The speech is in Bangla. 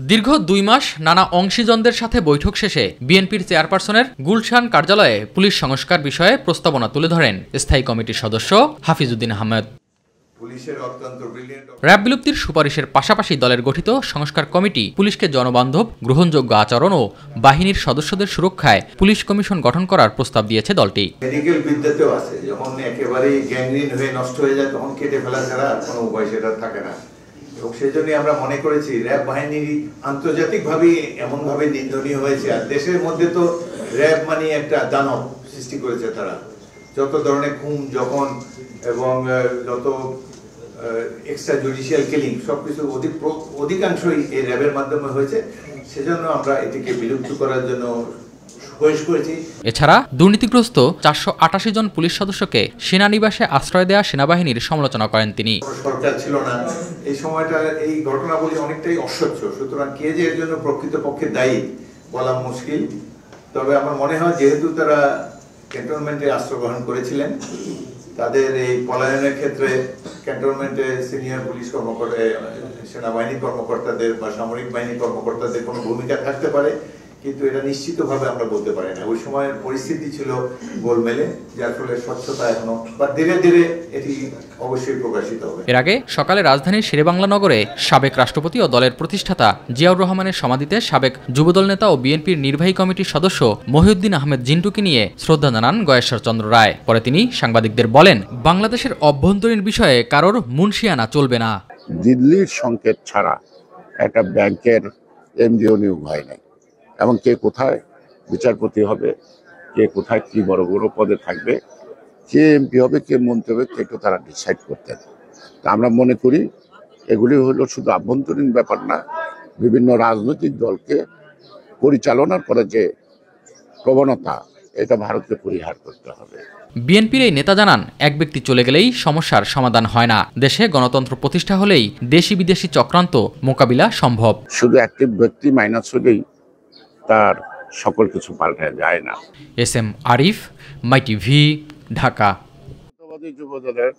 দীর্ঘ 2 মাস নানা অংশীজনদের সাথে বৈঠক শেষে বিএনপির চেয়ারপারসনের গুলশান কার্যালয়ে পুলিশ সংস্কার বিষয়ে প্রস্তাবনা তুলে ধরেন স্থায়ী কমিটির সদস্য হাফিজউদ্দিন আহমেদ। র্যাব বিলুপ্তির সুপারিশের পাশাপাশি দলের গঠিত সংস্কার কমিটি পুলিশকে জনবান্ধব, গ্রহণযোগ্য আচরণ ও বাহিনীর সদস্যদের সুরক্ষায় পুলিশ কমিশন গঠন করার প্রস্তাব দিয়েছে দলটি। মেডিকেল বিদ্যাতেও আছে, যখন একেবারেই গ্যাংগ্রিন হয়ে নষ্ট হয়ে যায় তখন কেটে ফেলা ছাড়া কোনো উপায় সেটা থাকে না। এবং সেই জন্যই আমরা মনে করেছি র্যাব বাহিনী আন্তর্জাতিকভাবে এমনভাবে নিন্দনীয় হয়েছে, আর দেশের মধ্যে তো র্যাব মানে একটা দানব সৃষ্টি করেছে তারা। যত ধরনের খুন যখন এবং যত এক্সট্রা জুডিশিয়াল কিলিং সবকিছু অধিকাংশই এই র্যাবের মাধ্যমে হয়েছে। সেজন্য আমরা এটিকে বিলুপ্ত করার জন্য সুপারিশ করেছি। এছাড়া দুর্নীতিগ্রস্ত 488 জন পুলিশ সদস্যকে সেনানিবাসে আশ্রয় দেওয়া সেনাবাহিনীর সমালোচনা করেন তিনি। সরকার ছিল না এই সময়টা, এই ঘটনাবলী অনেকটাই অস্বচ্ছ, সুতরাং কে যে এর জন্য প্রকৃতপক্ষে দায়ী বলা মুশকিল। তবে আমার মনে হয় যেহেতু তারা ক্যান্টনমেন্টে আশ্রয় গ্রহণ করেছিলেন, তাদের এই পলায়নের ক্ষেত্রে ক্যান্টনমেন্টে সিনিয়র পুলিশ কর্মকর্তা, সেনাবাহিনী কর্মকর্তাদের বা সামরিক বাহিনী কর্মকর্তাদের কোনো ভূমিকা থাকতে পারে, কিন্তু এটা নিশ্চিতভাবে আমরা বলতে পারি না। ওই সময়ের পরিস্থিতি ছিল গোলমেলে, যার ফলে স্বচ্ছতা এখনো বা ধীরে ধীরে এটি অবশ্যই প্রকাশিত হবে। এর আগে সকালে রাজধানীর শেরেবাংলা নগরে সাবেক রাষ্ট্রপতি ও দলের প্রতিষ্ঠাতা জিয়াউর রহমানের সমাধিতে সাবেক যুবদল নেতা ও বিএনপির নির্বাহী কমিটির সদস্য মহিউদ্দিন আহমেদ জিন্টুকে নিয়ে শ্রদ্ধা জানান গয়েশ্বর চন্দ্র রায়। পরে তিনি সাংবাদিকদের বলেন, বাংলাদেশের অভ্যন্তরীণ বিষয়ে কারোর মুনশিয়ানা চলবে না। দিল্লির সংকেত ছাড়া একটা ব্যাংকের এমডিও নিয়োগ হয় নাই, এবং কে কোথায় বিচারপতি হবে, কে কোথায় কি বড় বড় পদে থাকবে, কে এমপি হবে, কে মন্ত্রী হবে, সেটা তারা ডিসাইড করতেন। তা আমরা মনে করি এগুলি হলো শুধু আভ্যন্তরীণ ব্যাপার না, বিভিন্ন রাজনৈতিক দলকে পরিচালনার করে যে প্রবণতা, এটা ভারতকে পরিহার করতে হবে। বিএনপির এই নেতা জানান, এক ব্যক্তি চলে গেলেই সমস্যার সমাধান হয় না। দেশে গণতন্ত্র প্রতিষ্ঠা হলেই দেশি বিদেশি চক্রান্ত মোকাবিলা সম্ভব। শুধু একটি ব্যক্তি মাইনাস হলেই তার সকল কিছু পাল্টে যায় না। এস এম আরিফ, মাই টিভি, ঢাকা। যুবদলের